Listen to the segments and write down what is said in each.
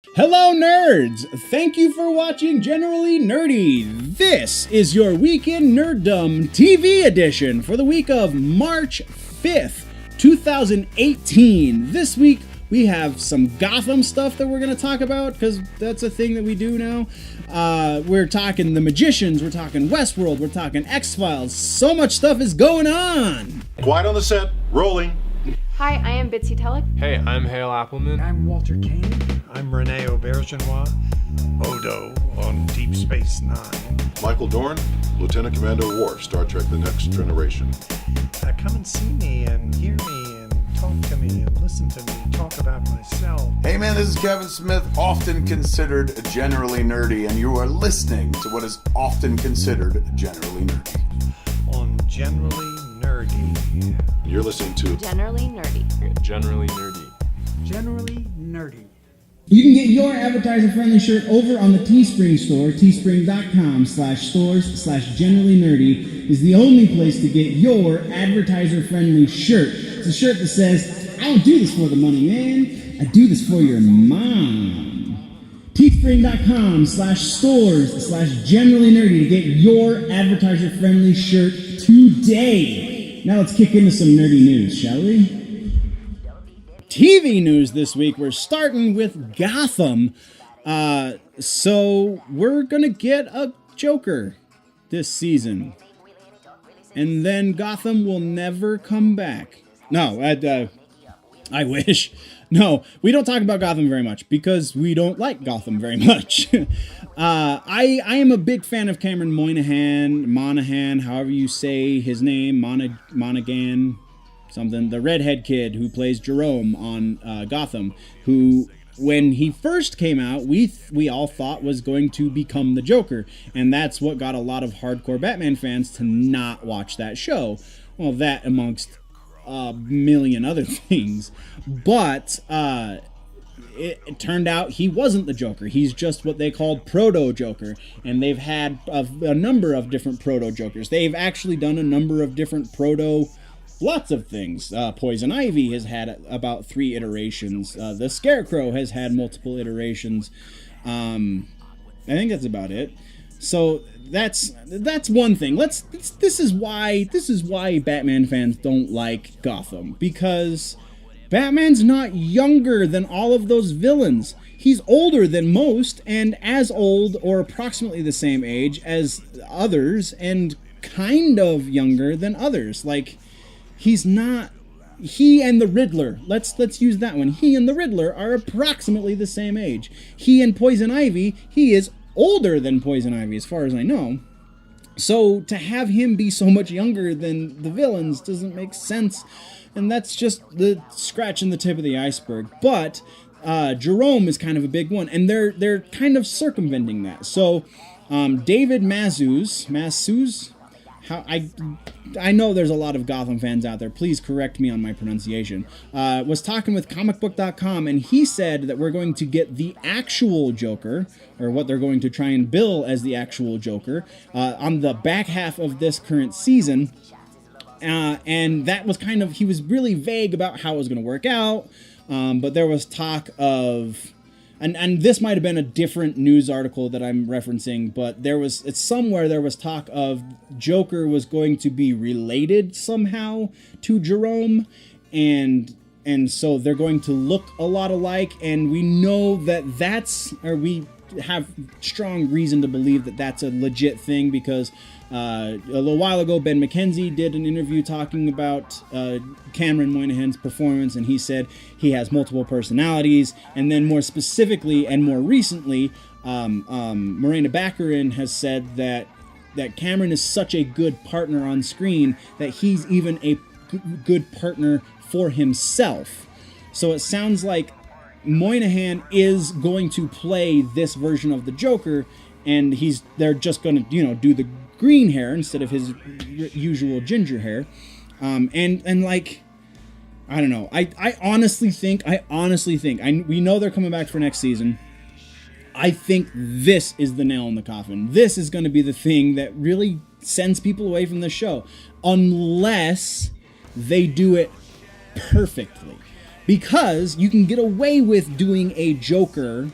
Hello nerds! Thank you for watching Generally Nerdy. This is your Weekend Nerdom TV edition for the week of March 5th, 2018. This week we have some Gotham stuff that we're going to talk about because that's a thing that we do now. We're talking The Magicians, we're talking Westworld, we're talking XFiles. So much stuff is going on! Quiet on the set, rolling. Hi, I am Bitsy Telek. Hey, I'm Hale Appleman. I'm Walter Kane. I'm Rene Aubergenois, Odo on Deep Space Nine. Michael Dorn, Lieutenant Commander Worf, Star Trek The Next Generation. Come and see me and hear me and talk to me and listen to me talk about myself. Hey man, this is Kevin Smith, often considered generally nerdy, and you are listening to what is often considered generally nerdy. On Generally Nerdy. You're listening to Generally Nerdy. Generally Nerdy. Generally nerdy. You can get your advertiser-friendly shirt over on the Teespring store. Teespring.com/stores/generallynerdy is the only place to get your advertiser-friendly shirt. It's a shirt that says, I don't do this for the money, man. I do this for your mom. Teespring.com/stores/generallynerdy to get your advertiser-friendly shirt today. Now let's kick into some nerdy news, shall we? TV news this week, we're starting with Gotham. So we're gonna get a Joker this season. And then Gotham will never come back. No, I wish. No, we don't talk about Gotham very much because we don't like Gotham very much. I am a big fan of Cameron Monaghan, however you say his name, Monaghan. Something, the redhead kid who plays Jerome on Gotham, who, when he first came out, we all thought was going to become the Joker, and that's what got a lot of hardcore Batman fans to not watch that show. Well, that amongst a million other things, but it turned out he wasn't the Joker. He's just what they called Proto-Joker, and they've had a number of different Proto-Jokers. They've actually done a number of different lots of things. Poison Ivy has had about 3 iterations. The Scarecrow has had multiple iterations. I think that's about it. So that's one thing. This is why Batman fans don't like Gotham, because Batman's not younger than all of those villains. He's older than most, and as old or approximately the same age as others, and kind of younger than others. Like, he's not. He and the Riddler. Let's use that one. He and the Riddler are approximately the same age. He and Poison Ivy. He is older than Poison Ivy, as far as I know. So to have him be so much younger than the villains doesn't make sense, and that's just the scratching the tip of the iceberg. But Jerome is kind of a big one, and they're kind of circumventing that. So David Mazouz. I know there's a lot of Gotham fans out there. Please correct me on my pronunciation. Was talking with comicbook.com, and he said that we're going to get the actual Joker, or what they're going to try and bill as the actual Joker, on the back half of this current season. And that was kind of, he was really vague about how it was going to work out, but there was talk of... And this might have been a different news article that I'm referencing, but there was talk of Joker was going to be related somehow to Jerome, and so they're going to look a lot alike, and we know we have strong reason to believe that that's a legit thing, because a little while ago, Ben McKenzie did an interview talking about Cameron Monaghan's performance, and he said he has multiple personalities. And then more specifically and more recently, Morena Baccarin has said that Cameron is such a good partner on screen that he's even a good partner for himself. So it sounds like Moynihan is going to play this version of the Joker, and they're just going to, do the green hair instead of his usual ginger hair. And like, I don't know. I honestly think, we know they're coming back for next season. I think this is the nail in the coffin. This is going to be the thing that really sends people away from the show, unless they do it perfectly. Because you can get away with doing a Joker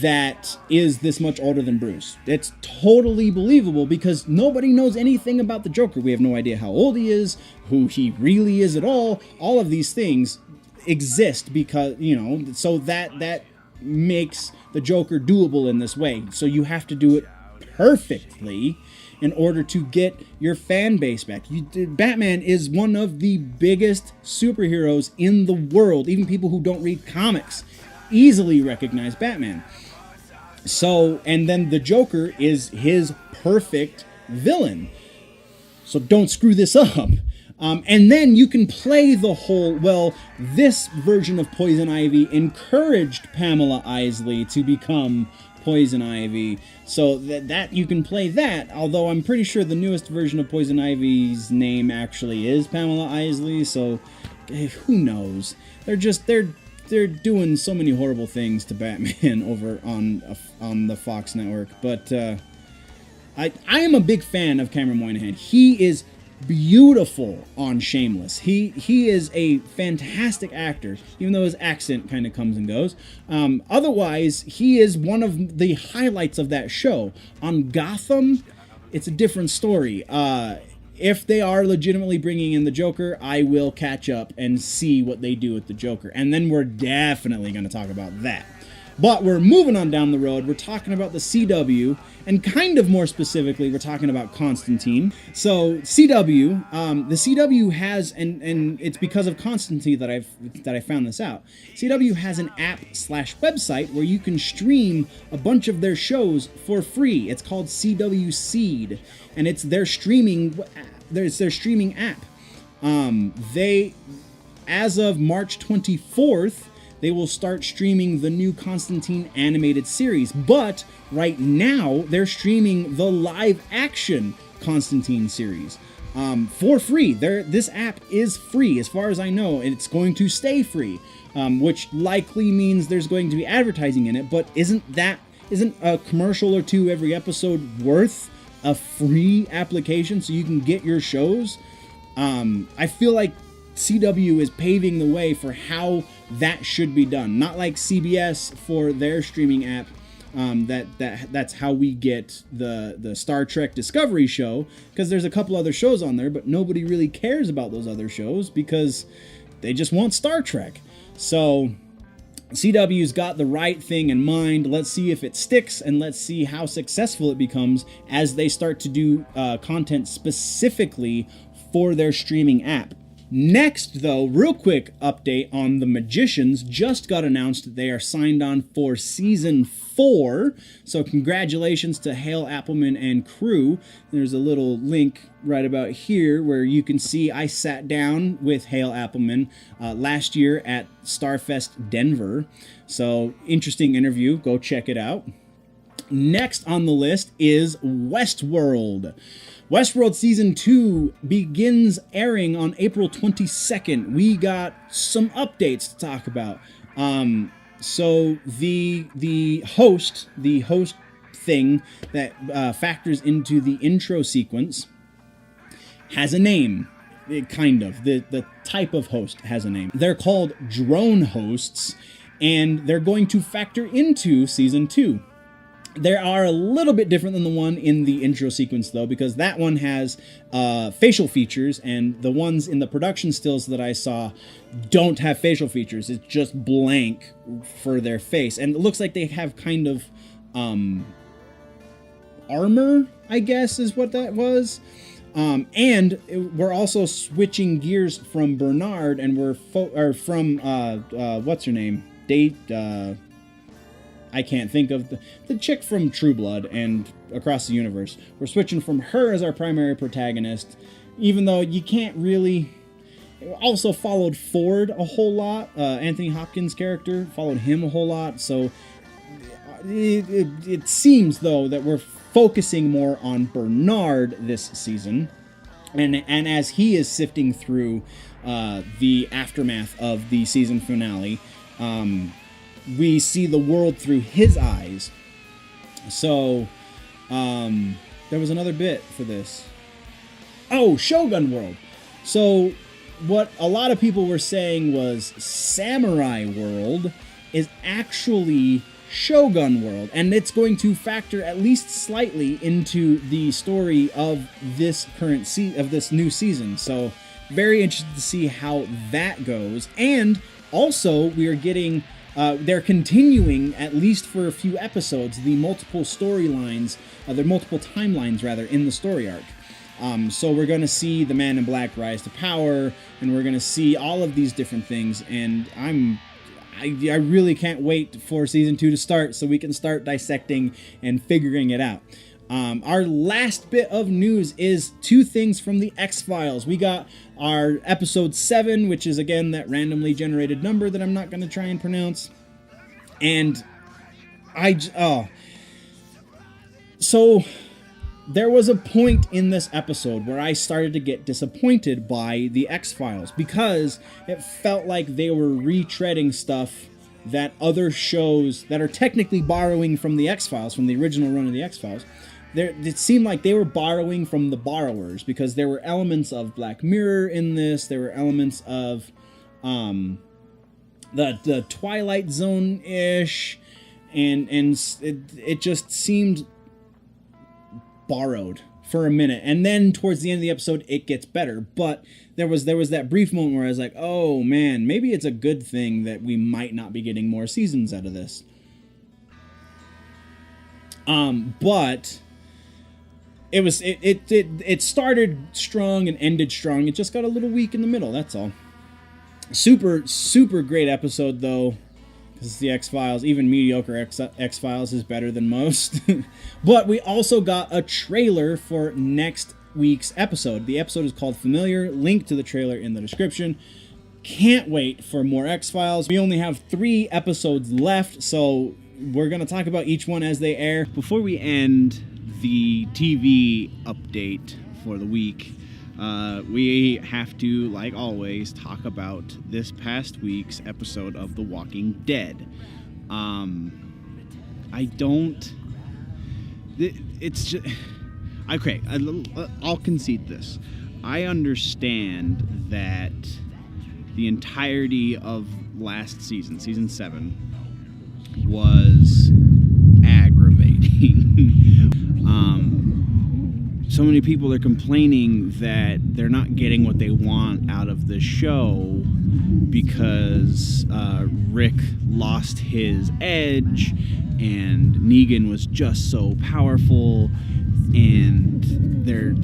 that is this much older than Bruce. It's totally believable because nobody knows anything about the Joker. We have no idea how old he is, who he really is at all. All of these things exist because, so that makes the Joker doable in this way. So you have to do it perfectly in order to get your fan base back. Batman is one of the biggest superheroes in the world. Even people who don't read comics easily recognize Batman. So, and then the Joker is his perfect villain. So don't screw this up. And then you can play the whole, well, this version of Poison Ivy encouraged Pamela Isley to become Poison Ivy. So that you can play that, although I'm pretty sure the newest version of Poison Ivy's name actually is Pamela Isley, so who knows? They're doing so many horrible things to Batman over on the Fox network, but I am a big fan of Cameron Moynihan. He is beautiful on Shameless. He is a fantastic actor, even though his accent kind of comes and goes. Otherwise, he is one of the highlights of that show. On Gotham, it's a different story. If they are legitimately bringing in the Joker, I will catch up and see what they do with the Joker. And then we're definitely going to talk about that. But we're moving on down the road. We're talking about the CW, and kind of more specifically, we're talking about Constantine. So CW, the CW has, and it's because of Constantine that I found this out. CW has an app/website where you can stream a bunch of their shows for free. It's called CW Seed, and it's their streaming. There's their streaming app. They, as of March 24th. They will start streaming the new Constantine animated series. But right now, they're streaming the live-action Constantine series for free. This app is free, as far as I know, and it's going to stay free, which likely means there's going to be advertising in it. But isn't a commercial or two every episode worth a free application so you can get your shows? I feel like CW is paving the way for how that should be done. Not like CBS for their streaming app. That's how we get the Star Trek Discovery show, because there's a couple other shows on there, but nobody really cares about those other shows because they just want Star Trek. So CW's got the right thing in mind. Let's see if it sticks, and let's see how successful it becomes as they start to do content specifically for their streaming app. Next, though, real quick update on The Magicians. Just got announced that they are signed on for Season 4. So congratulations to Hale Appleman and crew. There's a little link right about here where you can see I sat down with Hale Appleman last year at Starfest Denver. So interesting interview. Go check it out. Next on the list is Westworld. Westworld Season 2 begins airing on April 22nd. We got some updates to talk about. So the host thing that factors into the intro sequence has a name. Kind of. The type of host has a name. They're called drone hosts, and they're going to factor into Season 2. They are a little bit different than the one in the intro sequence, though, because that one has facial features, and the ones in the production stills that I saw don't have facial features. It's just blank for their face. And it looks like they have kind of armor, I guess, is what that was. And we're also switching gears from Bernard, and we're from what's her name? I can't think of the chick from True Blood and Across the Universe. We're switching from her as our primary protagonist, even though you can't really. Also followed Ford a whole lot. Anthony Hopkins' character followed him a whole lot. So it seems, though, that we're focusing more on Bernard this season, and as he is sifting through the aftermath of the season finale. We see the world through his eyes. So, there was another bit for this. Oh, Shogun World. So, what a lot of people were saying was Samurai World is actually Shogun World, and it's going to factor at least slightly into the story of this current of this new season. So very interested to see how that goes. And also we are getting they're continuing, at least for a few episodes, the multiple storylines, the multiple timelines rather, in the story arc. So we're going to see the Man in Black rise to power, and we're going to see all of these different things, and I really can't wait for season 2 to start so we can start dissecting and figuring it out. Our last bit of news is 2 things from the X-Files. We got our episode 7, which is again that randomly generated number that I'm not going to try and pronounce. And so there was a point in this episode where I started to get disappointed by the X-Files because it felt like they were retreading stuff that other shows that are technically borrowing from the X-Files, from the original run of the X-Files. It seemed like they were borrowing from the borrowers, because there were elements of Black Mirror in this. There were elements of the Twilight Zone-ish, and it just seemed borrowed for a minute. And then towards the end of the episode, it gets better. But there was that brief moment where I was like, oh man, maybe it's a good thing that we might not be getting more seasons out of this. But it started strong and ended strong. It just got a little weak in the middle, that's all. Super great episode though. This is the X-Files. Even mediocre X-Files is better than most. But we also got a trailer for next week's episode. The episode is called Familiar. Link to the trailer in the description. Can't wait for more X-Files. We only have 3 episodes left, so we're going to talk about each one as they air. Before we end the TV update for the week, we have to, like always, talk about this past week's episode of The Walking Dead. It's just... Okay, I'll concede this. I understand that the entirety of last season, season 7, was aggravating. So many people are complaining that they're not getting what they want out of the show because Rick lost his edge and Negan was just so powerful, and they're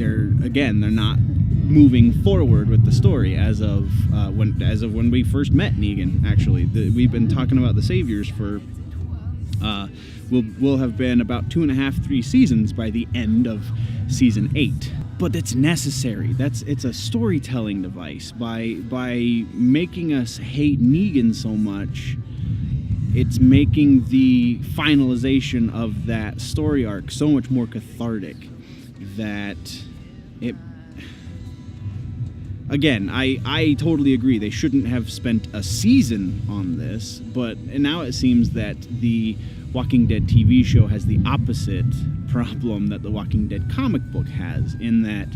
not moving forward with the story as of when we first met Negan. Actually, we've been talking about the Saviors for will have been about 2.5-3 seasons by the end of season 8. But it's necessary. It's a storytelling device. By making us hate Negan so much, it's making the finalization of that story arc so much more cathartic that it... Again, I totally agree. They shouldn't have spent a season on this, but now it seems that the Walking Dead TV show has the opposite problem that the Walking Dead comic book has, in that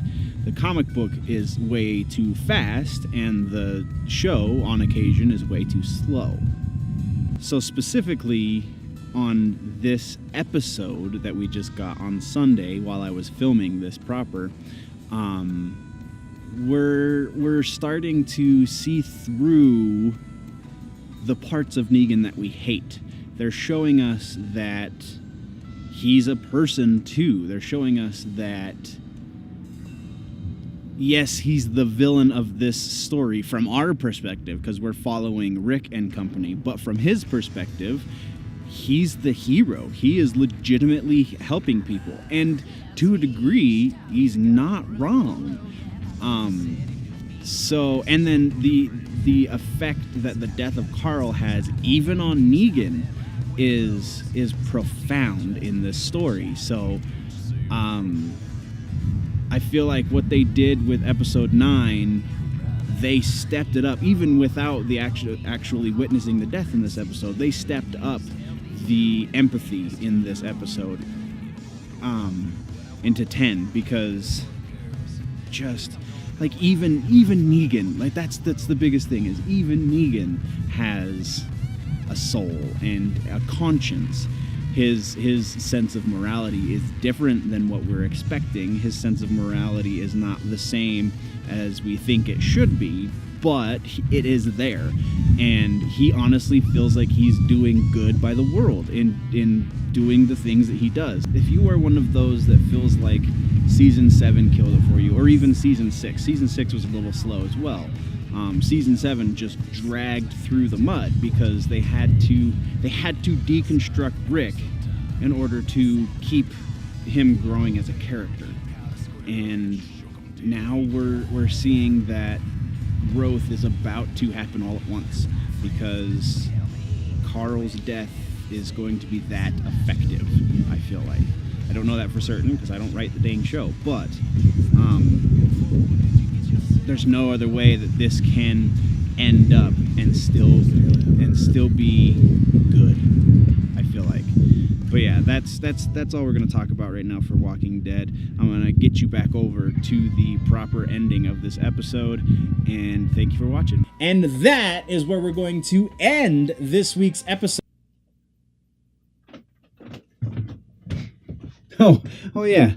the comic book is way too fast and the show, on occasion, is way too slow. So specifically on this episode that we just got on Sunday while I was filming this proper, we're starting to see through the parts of Negan that we hate. They're showing us that he's a person too. They're showing us that, yes, he's the villain of this story from our perspective, because we're following Rick and company, but from his perspective, he's the hero. He is legitimately helping people, and to a degree, he's not wrong. So, and then the effect that the death of Carl has, even on Negan, is profound in this story. So, I feel like what they did with episode 9, they stepped it up, even without the actually witnessing the death in this episode. They stepped up the empathy in this episode into 10, because just like even Negan, like that's the biggest thing, is even Negan has a soul and a conscience. His sense of morality is different than what we're expecting. His sense of morality is not the same as we think it should be, but it is there. And he honestly feels like he's doing good by the world in doing the things that he does. If you are one of those that feels like Season 7 killed it for you, or even Season 6. Season 6 was a little slow as well. Season 7 just dragged through the mud because they had to deconstruct Rick in order to keep him growing as a character. And now we're seeing that growth is about to happen all at once, because Carl's death is going to be that effective, I feel like. I don't know that for certain because I don't write the dang show, but there's no other way that this can end up and still be good, I feel like. But yeah, that's all we're going to talk about right now for Walking Dead. I'm going to get you back over to the proper ending of this episode, and thank you for watching. And that is where we're going to end this week's episode. Oh yeah.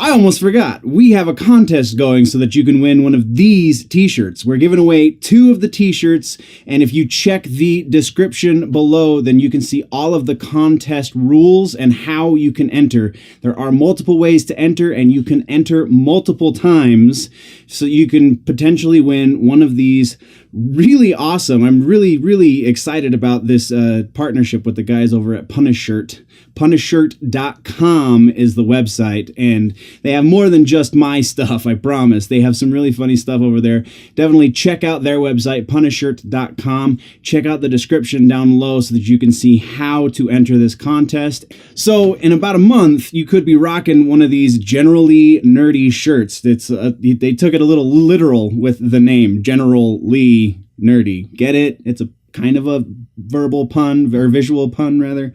I almost forgot. We have a contest going so that you can win one of these t-shirts. We're giving away 2 of the t-shirts, and if you check the description below, then you can see all of the contest rules and how you can enter. There are multiple ways to enter, and you can enter multiple times, so you can potentially win one of these. Really awesome. I'm really excited about this partnership with the guys over at Punishshirt. Punishshirt.com is the website, and they have more than just my stuff, I promise. They have some really funny stuff over there. Definitely check out their website, Punishshirt.com. Check out the description down below so that you can see how to enter this contest. So in about a month, you could be rocking one of these Generally Nerdy shirts. It's they took it a little literal with the name, Generally Nerdy. Get it? It's a kind of a verbal pun, or visual pun rather.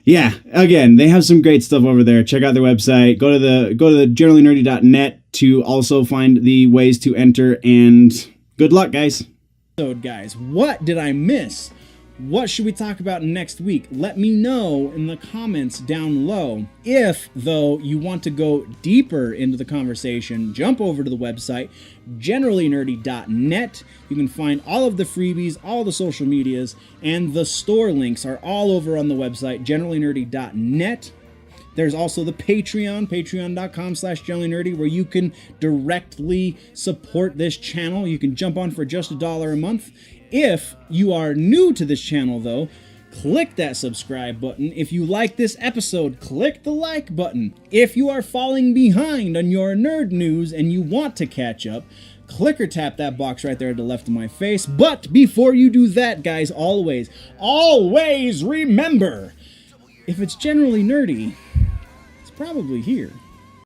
Yeah, again, they have some great stuff over there. Check out their website. Go to the generallynerdy.net to also find the ways to enter, and good luck, guys. So, guys, what did I miss? What should we talk about next week? Let me know in the comments down below. If, though, you want to go deeper into the conversation, jump over to the website, generallynerdy.net. You can find all of the freebies, all the social medias, and the store links are all over on the website, generallynerdy.net. There's also the Patreon, patreon.com/generallynerdy, where you can directly support this channel. You can jump on for just $1 a month. If you are new to this channel, though, click that subscribe button. If you like this episode, click the like button. If you are falling behind on your nerd news and you want to catch up, click or tap that box right there to the left of my face. But before you do that, guys, always remember, if it's generally nerdy, it's probably here.